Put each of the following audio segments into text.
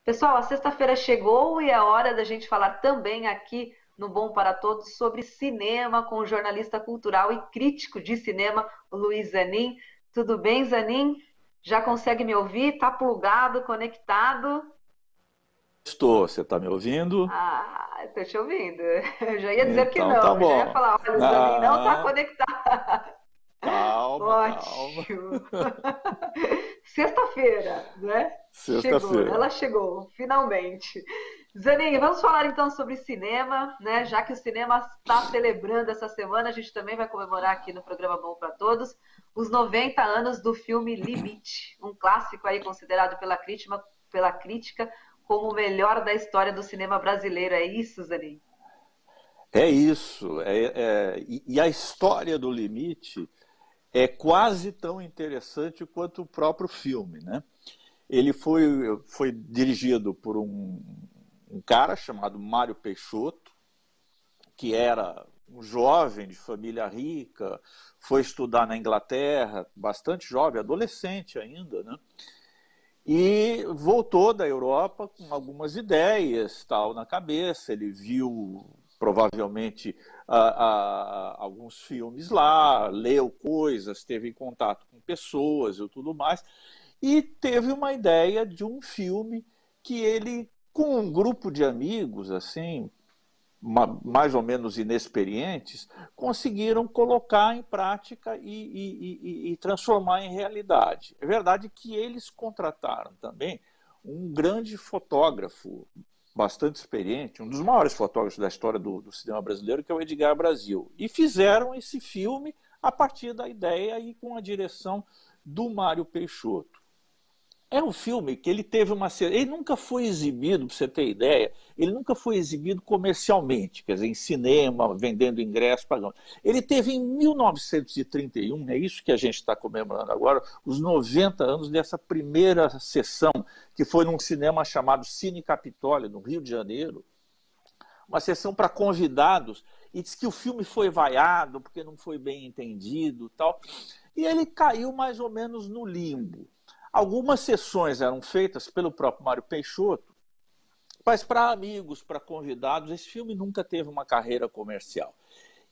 Pessoal, a sexta-feira chegou e é hora da gente falar também aqui no Bom para Todos sobre cinema com o jornalista cultural e crítico de cinema, o Luiz Zanin. Tudo bem, Zanin? Já consegue me ouvir? Tá plugado, conectado? Estou, você está me ouvindo? Ah, estou te ouvindo. Eu já ia dizer que Então tá não, eu já ia bom. falar, olha, o Zanin não está Ah, conectado. calma, calma. Ótimo. Sexta-feira, né? Chegou, Sexta-feira. ela chegou, finalmente. Zanin, vamos falar então sobre cinema, né? Já que o cinema está celebrando essa semana, a gente também vai comemorar aqui no programa Bom para Todos os 90 anos do filme Limite, um clássico aí considerado pela crítica como o melhor da história do cinema brasileiro. É isso, Zanin? É isso. E a história do Limite é quase tão interessante quanto o próprio filme, né? Ele foi dirigido por um cara chamado Mário Peixoto, que era um jovem de família rica, foi estudar na Inglaterra, bastante jovem, adolescente ainda, né? E voltou da Europa com algumas ideias tal na cabeça. Ele viu provavelmente alguns filmes lá, leu coisas, teve contato com pessoas e tudo mais, e teve uma ideia de um filme que ele, com um grupo de amigos, assim, mais ou menos inexperientes, conseguiram colocar em prática e transformar em realidade. É verdade que eles contrataram também um grande fotógrafo, bastante experiente, um dos maiores fotógrafos da história do cinema brasileiro, que é o Edgar Brasil. E fizeram esse filme a partir da ideia e com a direção do Mário Peixoto. É um filme que ele teve uma. Ele nunca foi exibido, para você ter ideia, ele nunca foi exibido comercialmente, quer dizer, em cinema, vendendo ingresso, pagando. Ele teve em 1931, é isso que a gente está comemorando agora, os 90 anos dessa primeira sessão, que foi num cinema chamado Cine Capitólio, no Rio de Janeiro, uma sessão para convidados, e diz que o filme foi vaiado porque não foi bem entendido e tal. E ele caiu mais ou menos no limbo. Algumas sessões eram feitas pelo próprio Mário Peixoto, mas para amigos, para convidados, esse filme nunca teve uma carreira comercial.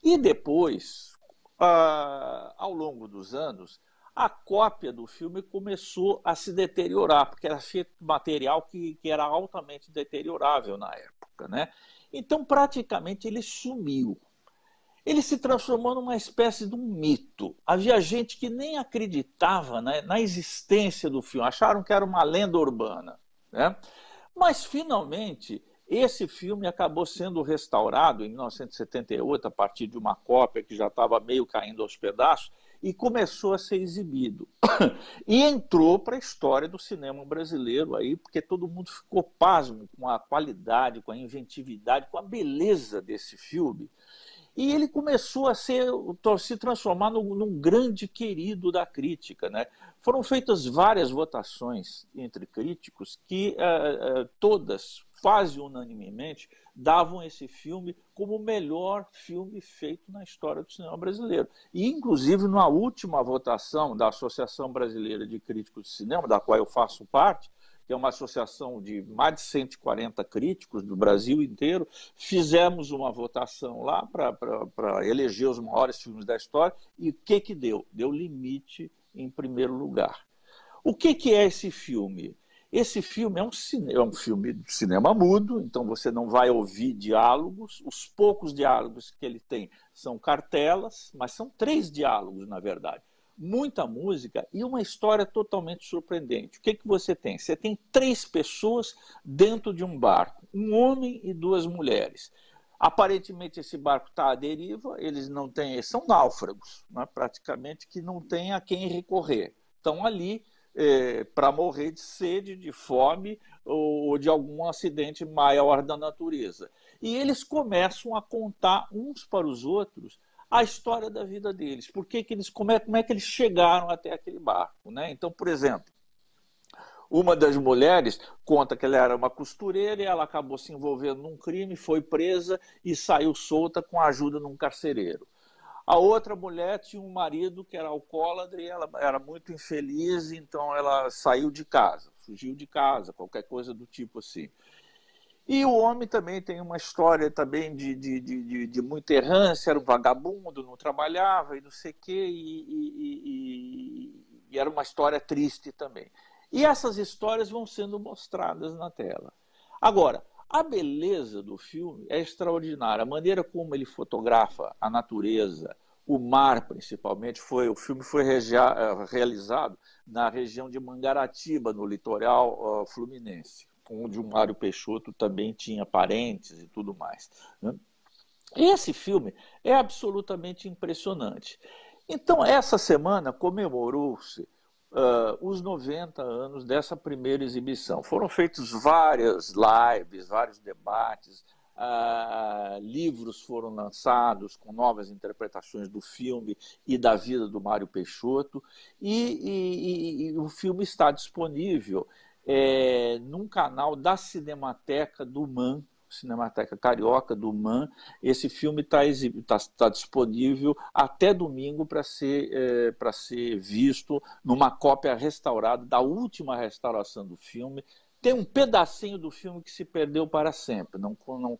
E depois, ao longo dos anos, a cópia do filme começou a se deteriorar, porque era feito material que era altamente deteriorável na época, né? Então, praticamente, ele sumiu. Ele se transformou numa espécie de um mito. Havia gente que nem acreditava, né, na existência do filme, acharam que era uma lenda urbana, né? Mas, finalmente, esse filme acabou sendo restaurado em 1978, a partir de uma cópia que já estava meio caindo aos pedaços, e começou a ser exibido. E entrou para a história do cinema brasileiro, aí, porque todo mundo ficou pasmo com a qualidade, com a inventividade, com a beleza desse filme. E ele começou se transformar num grande querido da crítica, né? Foram feitas várias votações entre críticos que todas, quase unanimemente, davam esse filme como o melhor filme feito na história do cinema brasileiro. E, inclusive, na última votação da Associação Brasileira de Críticos de Cinema, da qual eu faço parte, que é uma associação de mais de 140 críticos do Brasil inteiro, fizemos uma votação lá para eleger os maiores filmes da história, e o que deu? Deu Limite em primeiro lugar. O que é esse filme? Esse filme é um filme de cinema mudo, então você não vai ouvir diálogos. Os poucos diálogos que ele tem são cartelas, mas são 3 diálogos, na verdade. Muita música e uma história totalmente surpreendente. O que você tem? Você tem 3 pessoas dentro de um barco, um homem e 2 mulheres. Aparentemente esse barco está à deriva, eles não têm, são náufragos, né? Praticamente que não tem a quem recorrer. Estão ali para morrer de sede, de fome ou de algum acidente maior da natureza. E eles começam a contar uns para os outros a história da vida deles. Como é que eles chegaram até aquele barco, né? Então, por exemplo, uma das mulheres conta que ela era uma costureira e ela acabou se envolvendo num crime, foi presa e saiu solta com a ajuda de um carcereiro. A outra mulher tinha um marido que era alcoólatra e ela era muito infeliz, então ela saiu de casa, fugiu de casa, qualquer coisa do tipo assim. E o homem também tem uma história também de muita errância, era um vagabundo, não trabalhava e não sei o quê, e era uma história triste também. E essas histórias vão sendo mostradas na tela. Agora, a beleza do filme é extraordinária. A maneira como ele fotografa a natureza, o mar principalmente, o filme foi realizado na região de Mangaratiba, no litoral fluminense, onde o Mário Peixoto também tinha parentes e tudo mais, né? Esse filme é absolutamente impressionante. Então, essa semana comemorou-se os 90 anos dessa primeira exibição. Foram feitos várias lives, vários debates, livros foram lançados com novas interpretações do filme e da vida do Mário Peixoto, e o filme está disponível num canal da Cinemateca do MAN, Cinemateca Carioca do MAN. Esse filme está disponível até domingo para ser visto numa cópia restaurada, da última restauração do filme. Tem um pedacinho do filme que se perdeu para sempre, não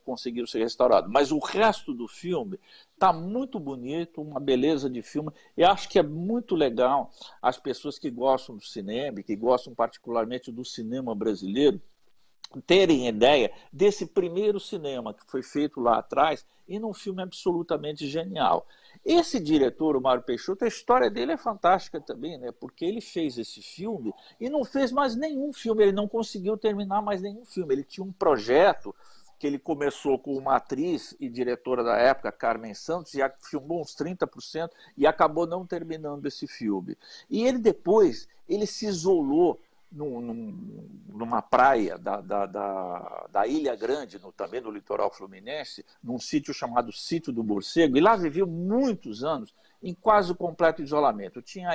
conseguiu ser restaurado. Mas o resto do filme está muito bonito, uma beleza de filme. E acho que é muito legal as pessoas que gostam do cinema, que gostam particularmente do cinema brasileiro, terem ideia desse primeiro cinema que foi feito lá atrás e num filme absolutamente genial. Esse diretor, o Mário Peixoto, a história dele é fantástica também, né? Porque ele fez esse filme e não fez mais nenhum filme, ele não conseguiu terminar mais nenhum filme. Ele tinha um projeto que ele começou com uma atriz e diretora da época, Carmen Santos, e filmou uns 30% e acabou não terminando esse filme. E ele depois, ele se isolou numa praia da Ilha Grande, também no litoral fluminense, num sítio chamado Sítio do Morcego, e lá viveu muitos anos em quase completo isolamento. Tinha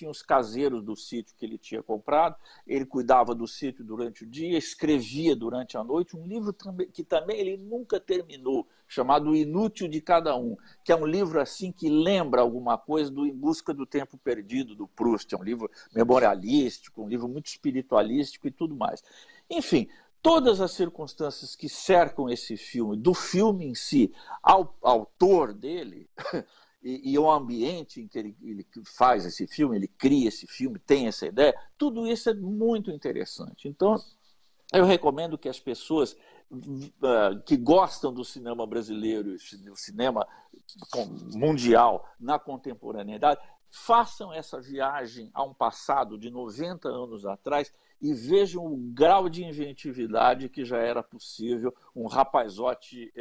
os caseiros do sítio que ele tinha comprado, ele cuidava do sítio durante o dia, escrevia durante a noite, um livro que também ele nunca terminou, chamado O Inútil de Cada Um, que é um livro assim que lembra alguma coisa do Em Busca do Tempo Perdido, do Proust. É um livro memorialístico, um livro muito espiritualístico e tudo mais. Enfim, todas as circunstâncias que cercam esse filme, do filme em si, ao autor dele, e o ambiente em que ele faz esse filme, ele cria esse filme, tem essa ideia, tudo isso é muito interessante. Então, eu recomendo que as pessoas que gostam do cinema brasileiro, do cinema mundial na contemporaneidade, façam essa viagem a um passado de 90 anos atrás e vejam o grau de inventividade que já era possível. Um rapazote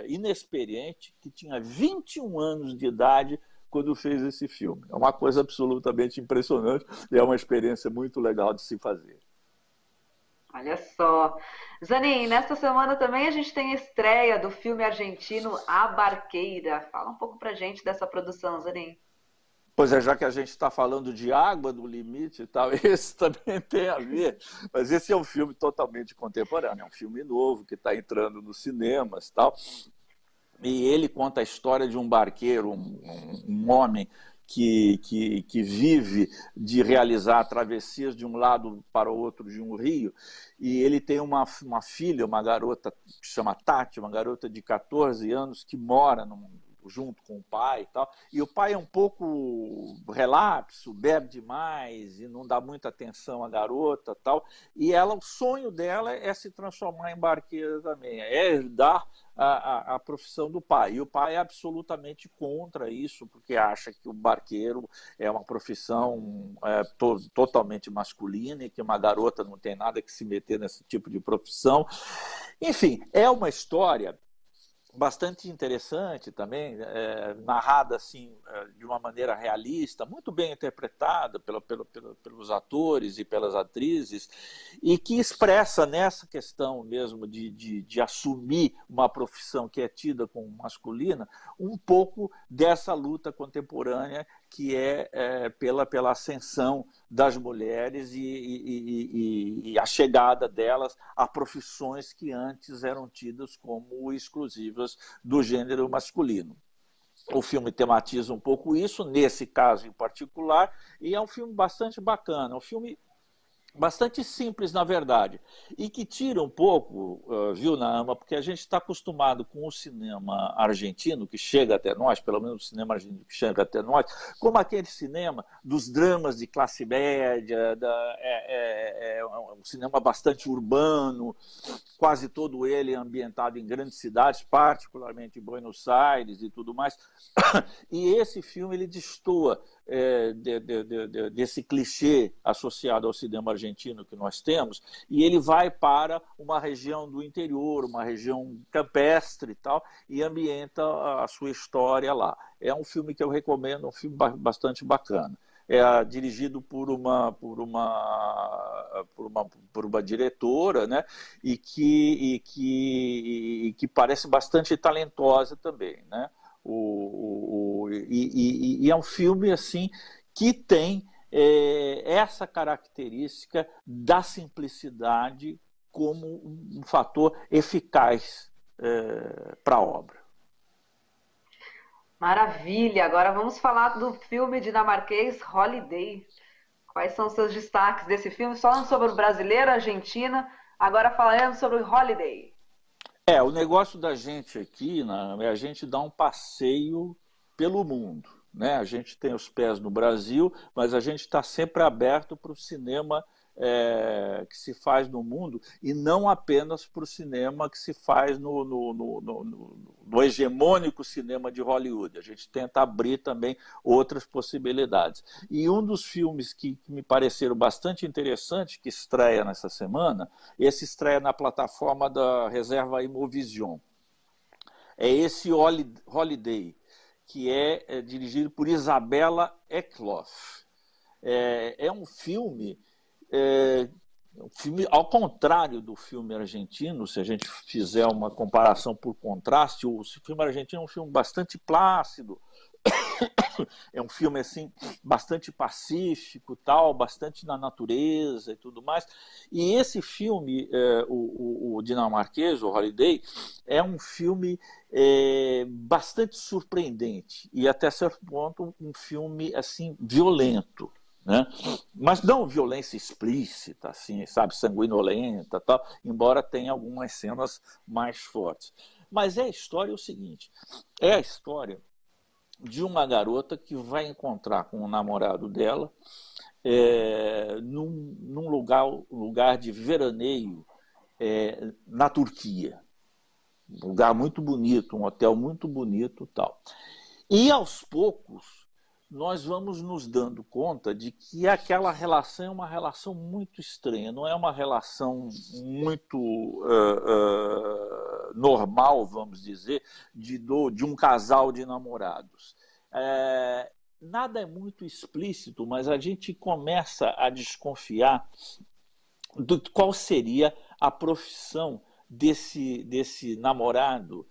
inexperiente que tinha 21 anos de idade quando fez esse filme. É uma coisa absolutamente impressionante e é uma experiência muito legal de se fazer. Olha só. Zanin, nesta semana também a gente tem a estreia do filme argentino A Barqueira. Fala um pouco pra gente dessa produção, Zanin. Pois é, já que a gente está falando de Água do Limite e tal, esse também tem a ver, mas esse é um filme totalmente contemporâneo, é um filme novo que está entrando nos cinemas e tal, e ele conta a história de um barqueiro, um homem que vive de realizar travessias de um lado para o outro de um rio, e ele tem uma filha, uma garota que se chama Tati, uma garota de 14 anos que mora junto com o pai e tal, e o pai é um pouco relapso, bebe demais e não dá muita atenção à garota e tal, e o sonho dela é se transformar em barqueira também, é herdar a profissão do pai, e o pai é absolutamente contra isso, porque acha que o barqueiro é uma profissão totalmente masculina e que uma garota não tem nada que se meter nesse tipo de profissão. Enfim, é uma história bastante interessante também, narrada assim, de uma maneira realista, muito bem interpretada pelos atores e pelas atrizes, e que expressa nessa questão mesmo de assumir uma profissão que é tida como masculina, um pouco dessa luta contemporânea que é pela ascensão das mulheres e a chegada delas a profissões que antes eram tidas como exclusivas do gênero masculino. O filme tematiza um pouco isso, nesse caso em particular, e é um filme bastante bacana. Um filme bastante simples, na verdade, e que tira um pouco, viu, Naama, porque a gente está acostumado com o cinema argentino, que chega até nós, pelo menos o cinema argentino que chega até nós, como aquele cinema dos dramas de classe média, um cinema bastante urbano, quase todo ele ambientado em grandes cidades, particularmente em Buenos Aires e tudo mais. E esse filme ele destoa desse clichê associado ao cinema argentino que nós temos, e ele vai para uma região do interior, uma região campestre e tal, e ambienta a sua história lá. É um filme que eu recomendo, um filme bastante bacana. É dirigido por uma diretora, né? e que parece bastante talentosa também, né? E é um filme assim que tem essa característica da simplicidade como um fator eficaz para a obra. Maravilha! Agora vamos falar do filme dinamarquês Holiday. Quais são os seus destaques desse filme? Falando sobre o brasileiro, a Argentina, agora falando sobre o Holiday. O negócio da gente aqui, né, é a gente dar um passeio pelo mundo, né? A gente tem os pés no Brasil, mas a gente está sempre aberto para o cinema que se faz no mundo e não apenas para o cinema que se faz no hegemônico cinema de Hollywood. A gente tenta abrir também outras possibilidades. E um dos filmes que me pareceram bastante interessantes, que estreia nessa semana, esse estreia na plataforma da Reserva Imovision. É esse Holiday, que é dirigido por Isabella Eckloff. É um filme ao contrário do filme argentino, se a gente fizer uma comparação por contraste, o filme argentino é um filme bastante plácido, é um filme assim bastante pacífico, tal, bastante na natureza e tudo mais. E esse filme, o dinamarquês, o Holiday, é um filme bastante surpreendente e até certo ponto um filme assim violento. Né? Mas não violência explícita, assim, sabe, sanguinolenta, tal, embora tenha algumas cenas mais fortes. Mas a história é o seguinte: é a história de uma garota que vai encontrar com o namorado dela num lugar de veraneio na Turquia. Um lugar muito bonito, um hotel muito bonito, tal. E aos poucos nós vamos nos dando conta de que aquela relação é uma relação muito estranha, não é uma relação muito normal, vamos dizer, de um casal de namorados. Nada é muito explícito, mas a gente começa a desconfiar de qual seria a profissão desse namorado,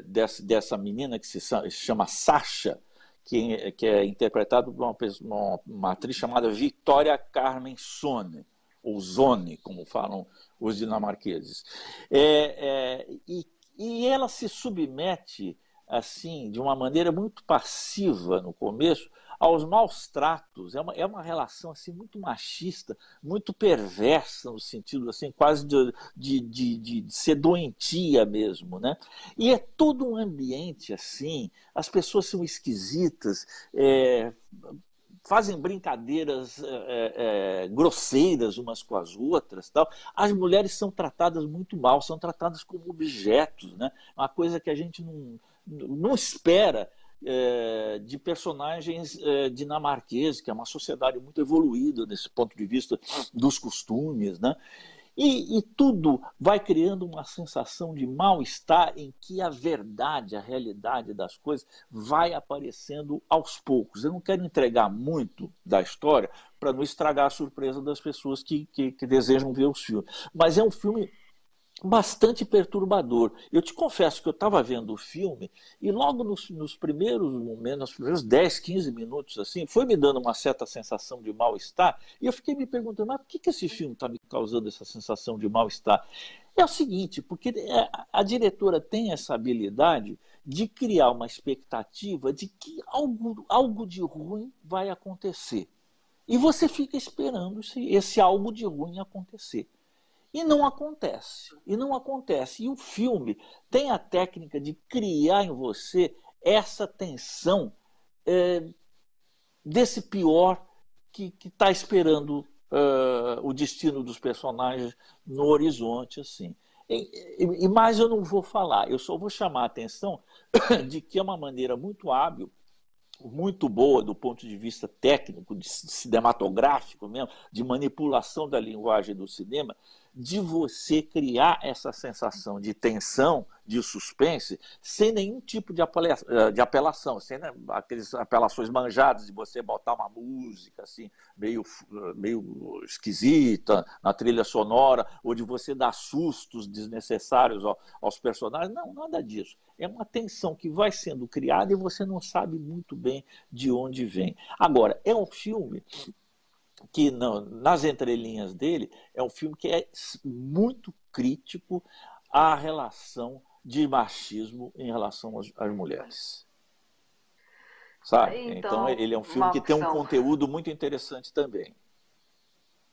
dessa menina que se chama Sasha, que é interpretado por uma atriz chamada Victoria Carmen Zone, ou Zone, como falam os dinamarqueses. E ela se submete assim, de uma maneira muito passiva no começo, aos maus tratos. É uma relação assim, muito machista, muito perversa, no sentido assim, quase de ser doentia mesmo. Né? E é todo um ambiente assim, as pessoas são esquisitas, fazem brincadeiras grosseiras umas com as outras. Tal. As mulheres são tratadas muito mal, são tratadas como objetos. Né? Uma coisa que a gente não espera de personagens dinamarqueses, que é uma sociedade muito evoluída desse ponto de vista dos costumes, né? E tudo vai criando uma sensação de mal-estar em que a verdade, a realidade das coisas vai aparecendo aos poucos. Eu não quero entregar muito da história para não estragar a surpresa das pessoas que desejam ver os filmes. Mas é um filme bastante perturbador. Eu te confesso que eu estava vendo o filme e logo nos primeiros momentos, nos primeiros 10, 15 minutos, assim, foi me dando uma certa sensação de mal-estar e eu fiquei me perguntando, mas por que esse filme está me causando essa sensação de mal-estar? É o seguinte, porque a diretora tem essa habilidade de criar uma expectativa de que algo de ruim vai acontecer. E você fica esperando esse algo de ruim acontecer. E não acontece. E não acontece. E o filme tem a técnica de criar em você essa tensão desse pior que está esperando o destino dos personagens no horizonte, assim. E mais eu não vou falar, eu só vou chamar a atenção de que é uma maneira muito hábil, muito boa do ponto de vista técnico, de cinematográfico mesmo, de manipulação da linguagem do cinema, de você criar essa sensação de tensão, de suspense, sem nenhum tipo de apelação, sem, né, aquelas apelações manjadas de você botar uma música assim, meio esquisita na trilha sonora, ou de você dar sustos desnecessários aos personagens. Não, nada disso. É uma tensão que vai sendo criada e você não sabe muito bem de onde vem. Agora, é um filme que, nas entrelinhas dele, é um filme que é muito crítico à relação de machismo em relação às mulheres. Sabe? Então, ele é um filme que tem um conteúdo muito interessante também.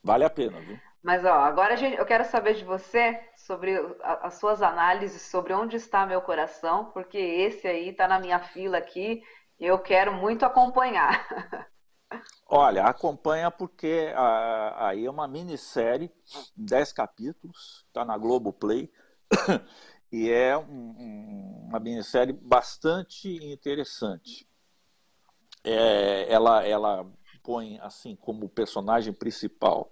Vale a pena, viu? Mas, ó, agora eu quero saber de você sobre as suas análises sobre Onde Está Meu Coração, porque esse aí está na minha fila aqui e eu quero muito acompanhar. Olha, acompanha porque aí é uma minissérie, 10 capítulos, está na Globoplay, e é uma minissérie bastante interessante. Ela põe assim como personagem principal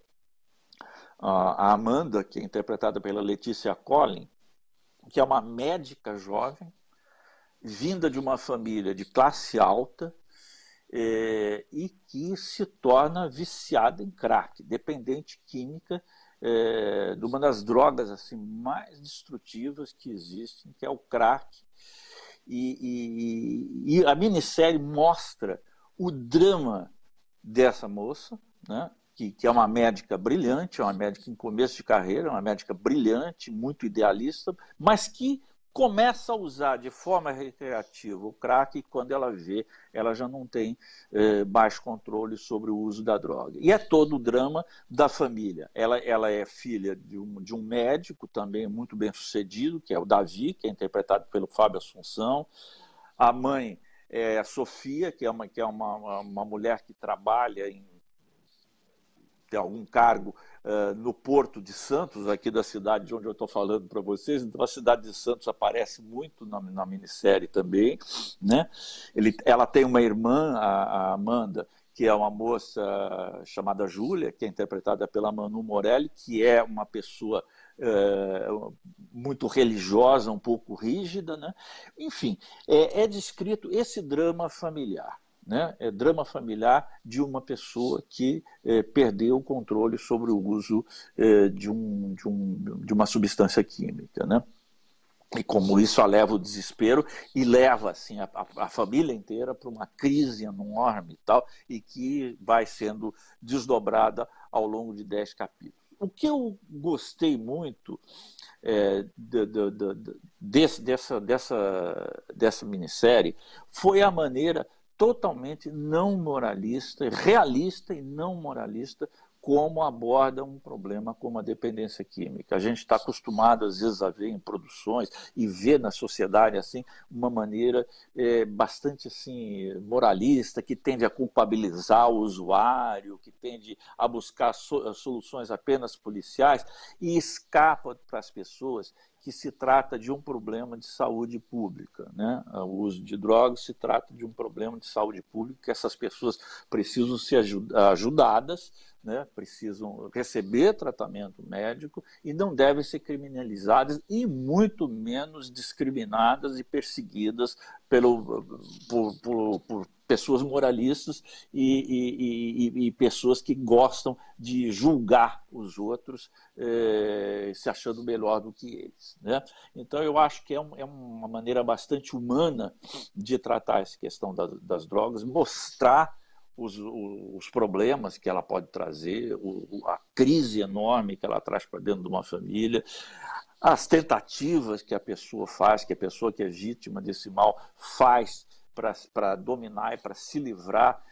a Amanda, que é interpretada pela Letícia Collin, que é uma médica jovem, vinda de uma família de classe alta, e que se torna viciada em crack, dependente química de uma das drogas assim, mais destrutivas que existem, que é o crack. E a minissérie mostra o drama dessa moça, né? Que é uma médica brilhante, é uma médica em começo de carreira, uma médica brilhante, muito idealista, mas que começa a usar de forma recreativa o crack e quando ela vê, ela já não tem mais controle sobre o uso da droga. E é todo o drama da família. Ela é filha de um médico também muito bem sucedido, que é o Davi, que é interpretado pelo Fábio Assunção. A mãe é a Sofia, que é uma mulher que trabalha tem algum cargo no Porto de Santos, aqui da cidade de onde eu estou falando para vocês. Então, a cidade de Santos aparece muito na minissérie também, né? Ela tem uma irmã, a Amanda, que é uma moça chamada Júlia, que é interpretada pela Manu Morelli, que é uma pessoa muito religiosa, um pouco rígida, né? Enfim, é descrito esse drama familiar. Né? É drama familiar de uma pessoa que perdeu o controle sobre o uso de uma substância química. Né? E como isso a leva ao desespero e leva assim, a família inteira para uma crise enorme e que vai sendo desdobrada ao longo de 10 capítulos. O que eu gostei muito dessa minissérie foi a maneira totalmente não moralista, realista e não moralista, como aborda um problema como a dependência química. A gente está acostumado, às vezes, a ver em produções e ver na sociedade assim, uma maneira bastante assim, moralista, que tende a culpabilizar o usuário, que tende a buscar soluções apenas policiais e escapa para as pessoas que se trata de um problema de saúde pública. Né? O uso de drogas se trata de um problema de saúde pública, que essas pessoas precisam ser ajudadas, né? Precisam receber tratamento médico e não devem ser criminalizadas e muito menos discriminadas e perseguidas por pessoas moralistas e pessoas que gostam de julgar os outros se achando melhor do que eles. Né? Então, eu acho que é uma maneira bastante humana de tratar essa questão das drogas, mostrar os problemas que ela pode trazer, a crise enorme que ela traz para dentro de uma família, as tentativas que a pessoa faz, que a pessoa que é vítima desse mal faz para dominar e para se livrar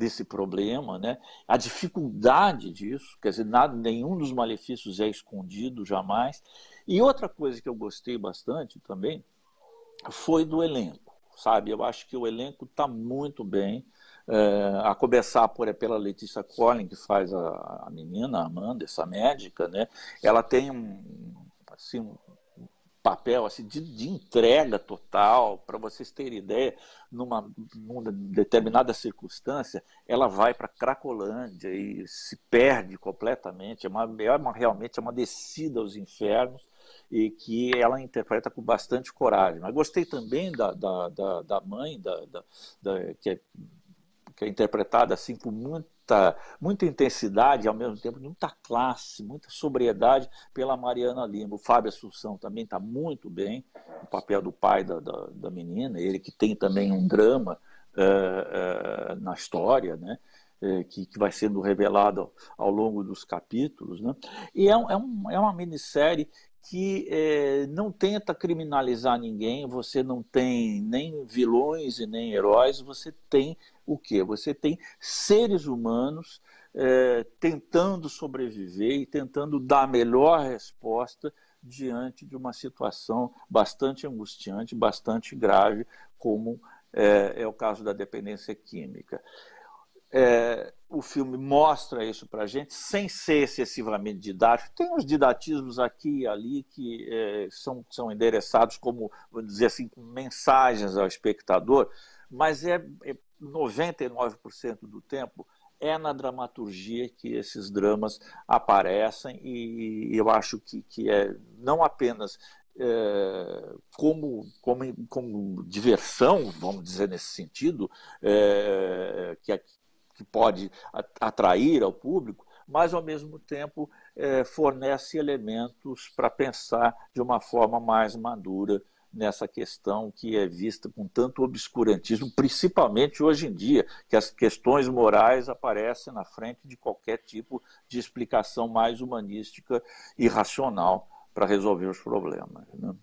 desse problema, né? A dificuldade disso, quer dizer, nada, nenhum dos malefícios é escondido jamais. E outra coisa que eu gostei bastante também foi do elenco, sabe? Eu acho que o elenco está muito bem, a começar pela Letícia Collin, que faz a menina, a Amanda, essa médica, né? Ela tem assim, um papel assim, de entrega total. Para vocês terem ideia, numa determinada circunstância, ela vai para Cracolândia e se perde completamente. Realmente é uma descida aos infernos, e que ela interpreta com bastante coragem. Mas gostei também da mãe, que é interpretada assim com muita intensidade e ao mesmo tempo muita classe, muita sobriedade pela Mariana Lima. O Fábio Assunção também está muito bem, o papel do pai da menina, ele que tem também um drama na história, né? Que vai sendo revelado ao longo dos capítulos, né? E é uma minissérie que não tenta criminalizar ninguém, você não tem nem vilões e nem heróis, você tem o quê? Você tem seres humanos tentando sobreviver e tentando dar a melhor resposta diante de uma situação bastante angustiante, bastante grave, como é o caso da dependência química. O filme mostra isso para a gente, sem ser excessivamente didático. Tem uns didatismos aqui e ali que são endereçados como, vamos dizer assim, mensagens ao espectador, mas 99% do tempo é na dramaturgia que esses dramas aparecem, e eu acho que é não apenas como diversão, vamos dizer nesse sentido, que pode atrair ao público, mas, ao mesmo tempo, fornece elementos para pensar de uma forma mais madura nessa questão que é vista com tanto obscurantismo, principalmente hoje em dia, que as questões morais aparecem na frente de qualquer tipo de explicação mais humanística e racional para resolver os problemas, né?